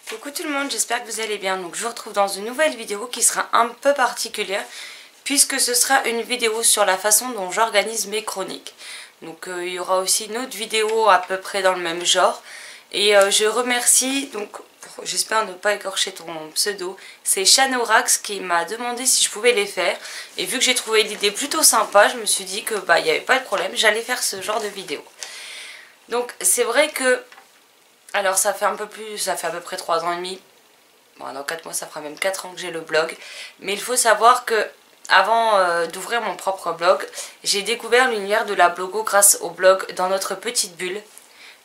Coucou tout le monde, j'espère que vous allez bien. Donc je vous retrouve dans une nouvelle vidéo qui sera un peu particulière puisque ce sera une vidéo sur la façon dont j'organise mes chroniques. Donc il y aura aussi une autre vidéo à peu près dans le même genre. Et je remercie, donc j'espère ne pas écorcher ton pseudo, c'est Chanorax qui m'a demandé si je pouvais les faire. Et vu que j'ai trouvé l'idée plutôt sympa, je me suis dit que il n'y avait pas de problème, j'allais faire ce genre de vidéo. Donc c'est vrai que alors ça fait un peu plus, ça fait à peu près 3 ans et demi. Bon, dans 4 mois ça fera même 4 ans que j'ai le blog. Mais il faut savoir que avant d'ouvrir mon propre blog, j'ai découvert l'univers de la blogo grâce au blog Dans notre petite bulle,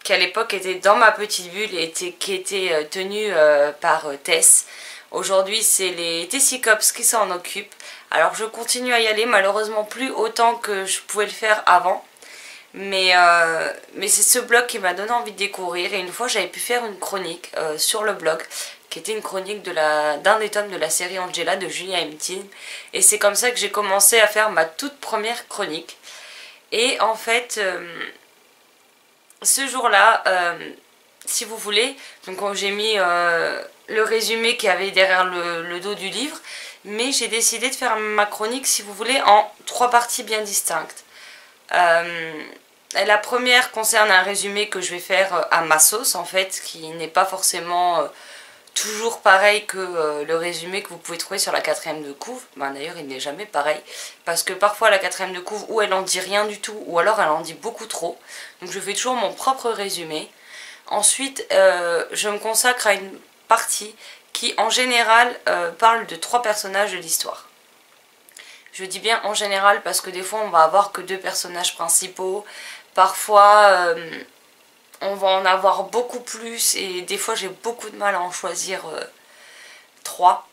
qui à l'époque était dans ma petite bulle et qui était tenue par Tess. Aujourd'hui c'est les Tessicops qui s'en occupent. Alors je continue à y aller, malheureusement plus autant que je pouvais le faire avant. Mais c'est ce blog qui m'a donné envie de découvrir. Et une fois j'avais pu faire une chronique sur le blog, qui était une chronique d'un des tomes de la série Angela de Julia Hemptin. Et c'est comme ça que j'ai commencé à faire ma toute première chronique. Et en fait, ce jour-là, si vous voulez, donc j'ai mis le résumé qu'il y avait derrière le dos du livre. Mais j'ai décidé de faire ma chronique, si vous voulez, en 3 parties bien distinctes. La première concerne un résumé que je vais faire à ma sauce en fait, qui n'est pas forcément toujours pareil que le résumé que vous pouvez trouver sur la 4ème de couve. D'ailleurs il n'est jamais pareil, parce que parfois la 4ème de couve ou elle en dit rien du tout, ou alors elle en dit beaucoup trop. Donc je fais toujours mon propre résumé. Ensuite je me consacre à une partie qui en général parle de 3 personnages de l'histoire. Je dis bien en général parce que des fois on va avoir que 2 personnages principaux, parfois on va en avoir beaucoup plus et des fois j'ai beaucoup de mal à en choisir 3.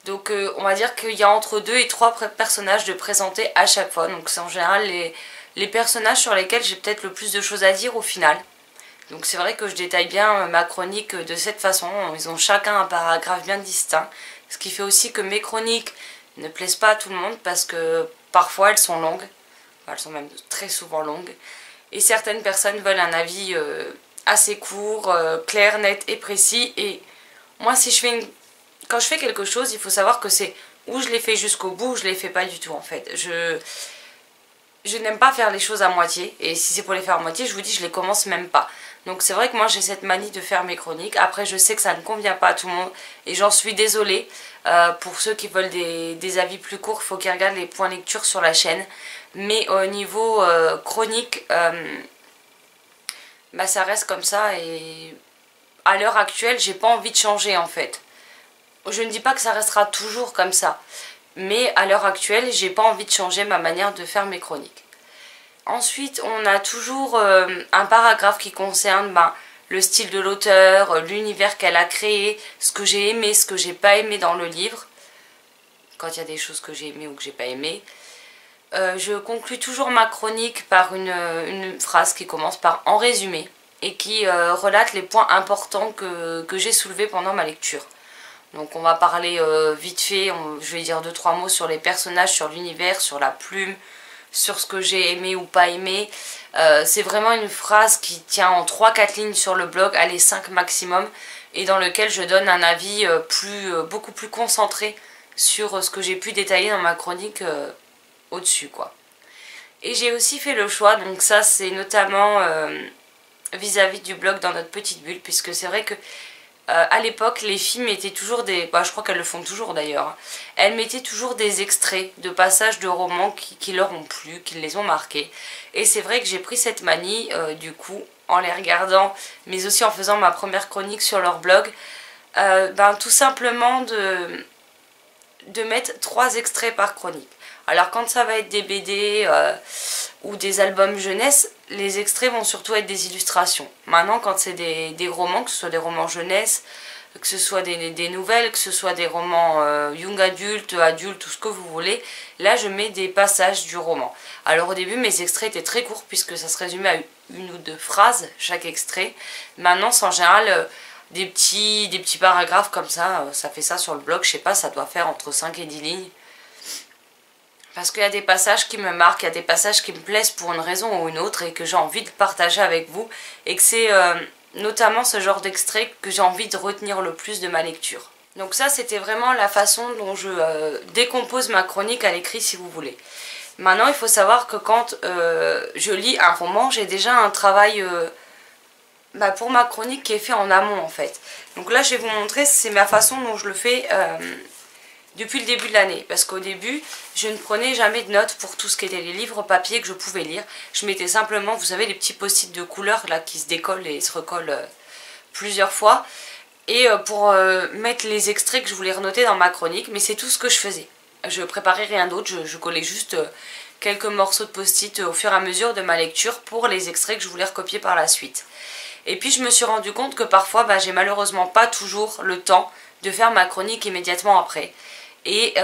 Donc on va dire qu'il y a entre 2 et 3 personnages de présenter à chaque fois. Donc c'est en général les personnages sur lesquels j'ai peut-être le plus de choses à dire au final. Donc c'est vrai que je détaille bien ma chronique de cette façon, ils ont chacun un paragraphe bien distinct. Ce qui fait aussi que mes chroniques ne plaisent pas à tout le monde parce que parfois elles sont longues, elles sont même très souvent longues, et certaines personnes veulent un avis assez court, clair, net et précis. Et moi quand je fais quelque chose, il faut savoir que c'est ou je l'ai fait jusqu'au bout ou je ne les fais pas du tout en fait. Je n'aime pas faire les choses à moitié, et si c'est pour les faire à moitié, je vous dis je les commence même pas. Donc c'est vrai que moi j'ai cette manie de faire mes chroniques. Après je sais que ça ne convient pas à tout le monde et j'en suis désolée. Pour ceux qui veulent des avis plus courts, il faut qu'ils regardent les points lecture sur la chaîne. Mais au niveau chronique, ça reste comme ça, et à l'heure actuelle j'ai pas envie de changer en fait. Je ne dis pas que ça restera toujours comme ça, mais à l'heure actuelle j'ai pas envie de changer ma manière de faire mes chroniques. Ensuite on a toujours un paragraphe qui concerne le style de l'auteur, l'univers qu'elle a créé, ce que j'ai aimé, ce que j'ai pas aimé dans le livre, quand il y a des choses que j'ai aimées ou que j'ai pas aimées. Je conclue toujours ma chronique par une phrase qui commence par « en résumé » et qui relate les points importants que j'ai soulevés pendant ma lecture. Donc on va parler vite fait, je vais dire 2-3 mots sur les personnages, sur l'univers, sur la plume, sur ce que j'ai aimé ou pas aimé. C'est vraiment une phrase qui tient en 3-4 lignes sur le blog, allez 5 maximum, et dans lequel je donne un avis beaucoup plus concentré sur ce que j'ai pu détailler dans ma chronique au-dessus quoi. Et j'ai aussi fait le choix, donc ça c'est notamment vis-à-vis du blog Dans notre petite bulle, puisque c'est vrai que à l'époque les filles mettaient toujours des, je crois qu'elles le font toujours d'ailleurs, elles mettaient toujours des extraits de passages de romans qui leur ont plu, qui les ont marqués. Et c'est vrai que j'ai pris cette manie du coup en les regardant, mais aussi en faisant ma première chronique sur leur blog, tout simplement de mettre 3 extraits par chronique. Alors quand ça va être des BD ou des albums jeunesse, les extraits vont surtout être des illustrations. Maintenant quand c'est des romans, que ce soit des romans jeunesse, que ce soit des nouvelles, que ce soit des romans young adulte, tout ce que vous voulez, là je mets des passages du roman. Alors au début mes extraits étaient très courts puisque ça se résumait à 1 ou 2 phrases chaque extrait. Maintenant c'est en général des petits paragraphes comme ça, ça fait ça sur le blog, je sais pas, ça doit faire entre 5 et 10 lignes. Parce qu'il y a des passages qui me marquent, il y a des passages qui me plaisent pour une raison ou une autre et que j'ai envie de partager avec vous. Et que c'est notamment ce genre d'extrait que j'ai envie de retenir le plus de ma lecture. Donc ça, c'était vraiment la façon dont je décompose ma chronique à l'écrit, si vous voulez. Maintenant, il faut savoir que quand je lis un roman, j'ai déjà un travail pour ma chronique qui est fait en amont, en fait. Donc là, je vais vous montrer, c'est ma façon dont je le fais depuis le début de l'année. Parce qu'au début, je ne prenais jamais de notes pour tout ce qui était les livres papier que je pouvais lire. Je mettais simplement, vous savez, les petits post-it de couleur là qui se décollent et se recollent plusieurs fois. Et pour mettre les extraits que je voulais renoter dans ma chronique, mais c'est tout ce que je faisais. Je préparais rien d'autre, je collais juste quelques morceaux de post-it au fur et à mesure de ma lecture pour les extraits que je voulais recopier par la suite. Et puis je me suis rendu compte que parfois j'ai malheureusement pas toujours le temps de faire ma chronique immédiatement après. Et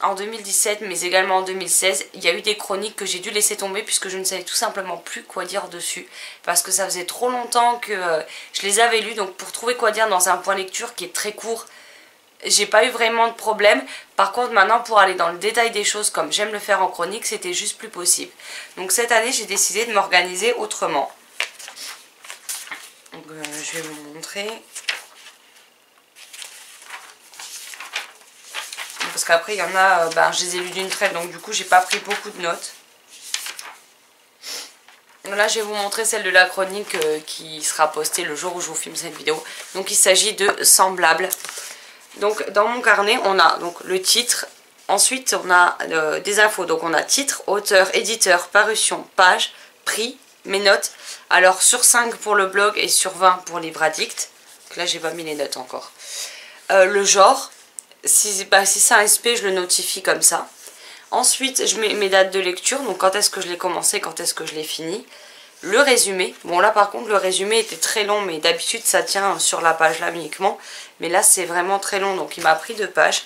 en 2017 mais également en 2016, il y a eu des chroniques que j'ai dû laisser tomber puisque je ne savais tout simplement plus quoi dire dessus. Parce que ça faisait trop longtemps que je les avais lues, donc pour trouver quoi dire dans un point lecture qui est très court, j'ai pas eu vraiment de problème. Par contre maintenant pour aller dans le détail des choses comme j'aime le faire en chronique, c'était juste plus possible. Donc cette année j'ai décidé de m'organiser autrement. Donc, je vais vous montrer. Parce qu'après il y en a, je les ai lus d'une traite, donc du coup j'ai pas pris beaucoup de notes. Là je vais vous montrer celle de la chronique qui sera postée le jour où je vous filme cette vidéo. Donc il s'agit de Semblable. Donc dans mon carnet on a donc le titre, ensuite on a des infos, donc on a titre, auteur, éditeur, parution, page, prix, mes notes. Alors sur 5 pour le blog et sur 20 pour Livre Addict. Donc là j'ai pas mis les notes encore. Le genre, si c'est un SP je le notifie comme ça. Ensuite je mets mes dates de lecture, donc quand est-ce que je l'ai commencé, quand est-ce que je l'ai fini. Le résumé, bon là par contre le résumé était très long, mais d'habitude ça tient sur la page là uniquement. Mais là c'est vraiment très long, donc il m'a pris 2 pages.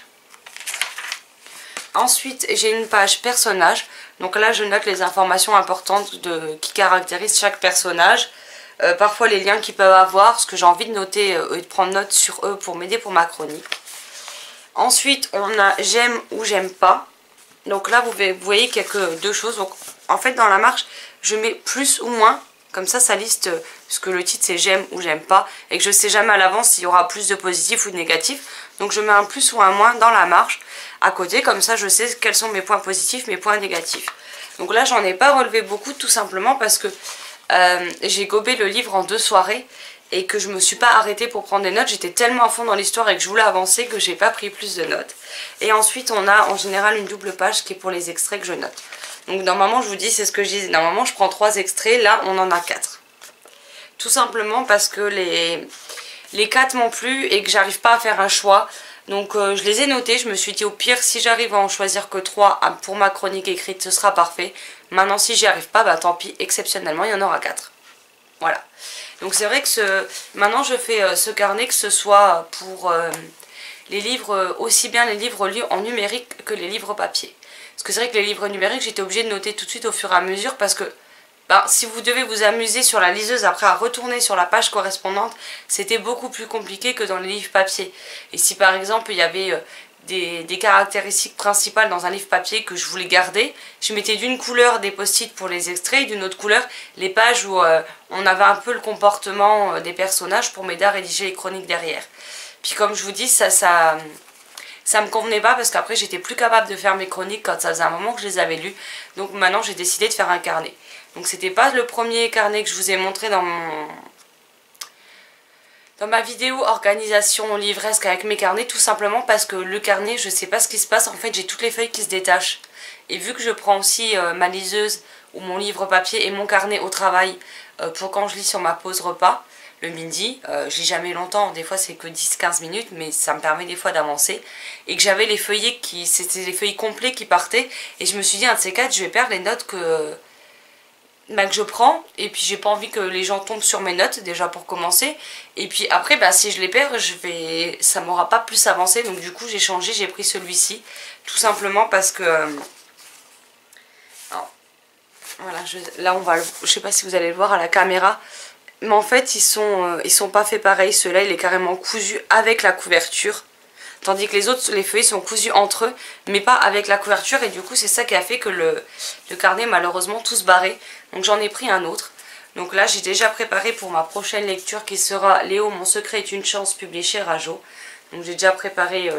Ensuite j'ai une page personnage, donc là je note les informations importantes qui caractérisent chaque personnage. Parfois les liens qu'ils peuvent avoir, ce que j'ai envie de noter et de prendre note sur eux pour m'aider pour ma chronique. Ensuite on a j'aime ou j'aime pas. Donc là vous voyez qu'il n'y a que 2 choses. Donc en fait dans la marge je mets plus ou moins. Comme ça liste, parce que le titre c'est j'aime ou j'aime pas. Et que je sais jamais à l'avance s'il y aura plus de positif ou de négatif. Donc je mets un plus ou un moins dans la marge à côté. Comme ça je sais quels sont mes points positifs, mes points négatifs. Donc là j'en ai pas relevé beaucoup tout simplement parce que j'ai gobé le livre en 2 soirées. Et que je me suis pas arrêtée pour prendre des notes. J'étais tellement à fond dans l'histoire et que je voulais avancer que j'ai pas pris plus de notes. Et ensuite on a en général une double page qui est pour les extraits que je note. Donc normalement je vous dis, c'est ce que je disais, normalement je prends 3 extraits, là on en a 4. Tout simplement parce que les 4 m'ont plu et que j'arrive pas à faire un choix. Donc je les ai notés, je me suis dit au pire si j'arrive à en choisir que 3 pour ma chronique écrite ce sera parfait. Maintenant si j'y arrive pas, tant pis, exceptionnellement il y en aura 4. Voilà. Donc c'est vrai que maintenant je fais ce carnet que ce soit pour les livres, aussi bien les livres lus en numérique que les livres papier. Parce que c'est vrai que les livres numériques j'étais obligée de noter tout de suite au fur et à mesure parce que si vous devez vous amuser sur la liseuse après à retourner sur la page correspondante, c'était beaucoup plus compliqué que dans les livres papier. Et si par exemple il y avait des caractéristiques principales dans un livre papier que je voulais garder, je mettais d'une couleur des post-it pour les extraits et d'une autre couleur les pages où on avait un peu le comportement des personnages pour m'aider à rédiger les chroniques derrière. Puis comme je vous dis, ça me convenait pas parce qu'après j'étais plus capable de faire mes chroniques quand ça faisait un moment que je les avais lues. Donc maintenant j'ai décidé de faire un carnet. Donc c'était pas le premier carnet que je vous ai montré dans ma vidéo organisation livresque avec mes carnets, tout simplement parce que le carnet, je sais pas ce qui se passe, en fait j'ai toutes les feuilles qui se détachent. Et vu que je prends aussi ma liseuse ou mon livre papier et mon carnet au travail pour quand je lis sur ma pause repas, le midi, je lis jamais longtemps, des fois c'est que 10-15 minutes, mais ça me permet des fois d'avancer. Et que j'avais les feuillets c'était les feuilles complets qui partaient, et je me suis dit, un de ces 4, je vais perdre les notes que je prends, et puis j'ai pas envie que les gens tombent sur mes notes déjà pour commencer, et puis après si je les perds ça m'aura pas plus avancé. Donc du coup j'ai changé, j'ai pris celui-ci tout simplement parce que alors, voilà, là je sais pas si vous allez le voir à la caméra, mais en fait ils sont pas faits pareil. Celui-là il est carrément cousu avec la couverture, tandis que les autres, les feuilles sont cousus entre eux, mais pas avec la couverture. Et du coup, c'est ça qui a fait que le carnet, malheureusement, tous barré. Donc j'en ai pris un autre. Donc là j'ai déjà préparé pour ma prochaine lecture qui sera Léo, mon secret est une chance, publié chez Rajo. Donc j'ai déjà préparé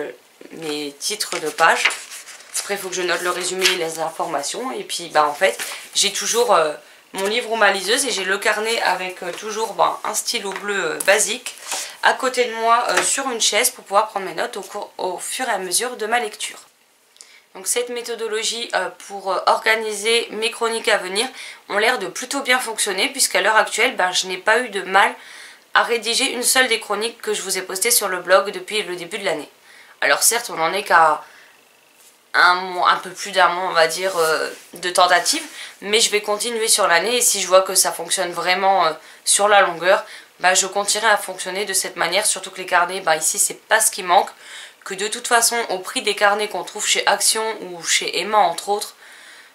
mes titres de page. Après il faut que je note le résumé et les informations. Et puis en fait j'ai toujours mon livre ou ma liseuse et j'ai le carnet avec toujours un stylo bleu basique à côté de moi sur une chaise pour pouvoir prendre mes notes au fur et à mesure de ma lecture. Donc cette méthodologie pour organiser mes chroniques à venir ont l'air de plutôt bien fonctionner puisqu'à l'heure actuelle je n'ai pas eu de mal à rédiger une seule des chroniques que je vous ai postées sur le blog depuis le début de l'année. Alors certes on n'en est qu'à un peu plus d'un mois on va dire de tentative, mais je vais continuer sur l'année et si je vois que ça fonctionne vraiment sur la longueur, je continuerai à fonctionner de cette manière, surtout que les carnets ici c'est pas ce qui manque, que de toute façon au prix des carnets qu'on trouve chez Action ou chez Emma entre autres,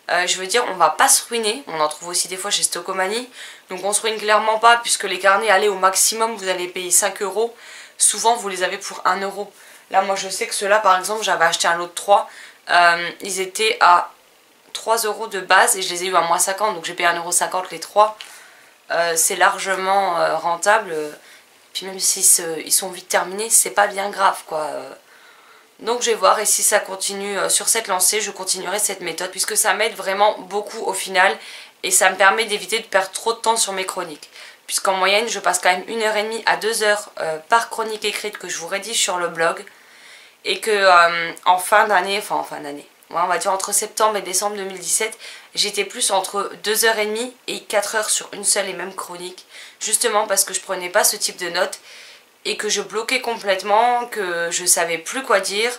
je veux dire on va pas se ruiner, on en trouve aussi des fois chez Stockomanie, donc on se ruine clairement pas puisque les carnets allez au maximum vous allez payer 5 €, souvent vous les avez pour 1 €. Là moi je sais que ceux-là par exemple j'avais acheté un lot de 3, ils étaient à 3 € de base et je les ai eu à moins 50, donc j'ai payé 1,50 € les 3. C'est largement rentable, puis même s'ils sont vite terminés c'est pas bien grave quoi. Donc je vais voir et si ça continue sur cette lancée je continuerai cette méthode puisque ça m'aide vraiment beaucoup au final et ça me permet d'éviter de perdre trop de temps sur mes chroniques puisqu'en moyenne je passe quand même 1h30 à 2 heures par chronique écrite que je vous rédige sur le blog et que en fin d'année, on va dire entre septembre et décembre 2017, j'étais plus entre 2h30 et 4 heures sur une seule et même chronique, justement parce que je prenais pas ce type de notes et que je bloquais complètement, que je savais plus quoi dire,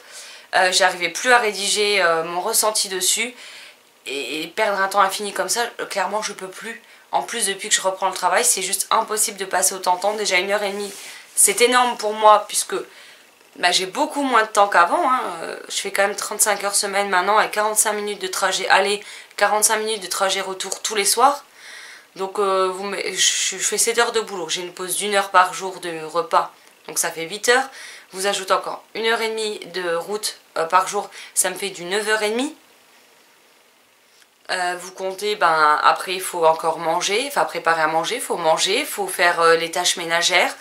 j'arrivais plus à rédiger mon ressenti dessus et perdre un temps infini comme ça, clairement je peux plus. En plus depuis que je reprends le travail, c'est juste impossible de passer autant de temps, déjà 1h30, c'est énorme pour moi puisque j'ai beaucoup moins de temps qu'avant, je fais quand même 35 heures semaine maintenant avec 45 minutes de trajet aller, 45 minutes de trajet retour tous les soirs. Donc je fais 7 heures de boulot, j'ai une pause d'1 heure par jour de repas, donc ça fait 8 heures. Vous ajoutez encore 1h30 de route par jour, ça me fait du 9h30. Vous comptez, après il faut encore manger, préparer à manger, il faut faire les tâches ménagères.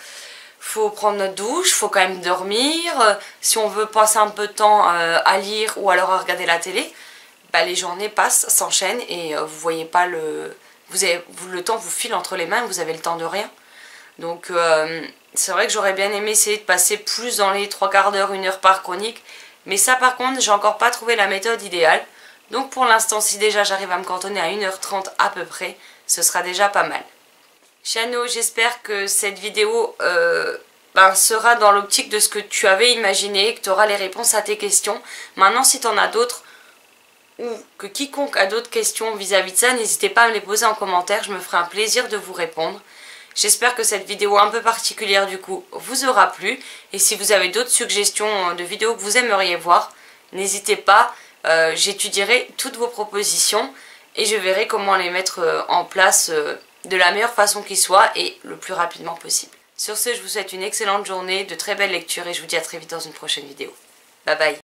Faut prendre notre douche, faut quand même dormir, si on veut passer un peu de temps à lire ou alors à regarder la télé, les journées passent, s'enchaînent et vous voyez pas le temps vous file entre les mains, vous avez le temps de rien. Donc c'est vrai que j'aurais bien aimé essayer de passer plus dans les 3/4 d'heure, 1 heure par chronique, mais ça par contre j'ai encore pas trouvé la méthode idéale. Donc pour l'instant si déjà j'arrive à me cantonner à 1h30 à peu près, ce sera déjà pas mal. Chano, j'espère que cette vidéo sera dans l'optique de ce que tu avais imaginé, que tu auras les réponses à tes questions. Maintenant, si tu en as d'autres, ou que quiconque a d'autres questions vis-à-vis de ça, n'hésitez pas à me les poser en commentaire, je me ferai un plaisir de vous répondre. J'espère que cette vidéo un peu particulière du coup vous aura plu. Et si vous avez d'autres suggestions de vidéos que vous aimeriez voir, n'hésitez pas, j'étudierai toutes vos propositions et je verrai comment les mettre en place de la meilleure façon qui soit et le plus rapidement possible. Sur ce, je vous souhaite une excellente journée, de très belles lectures et je vous dis à très vite dans une prochaine vidéo. Bye bye.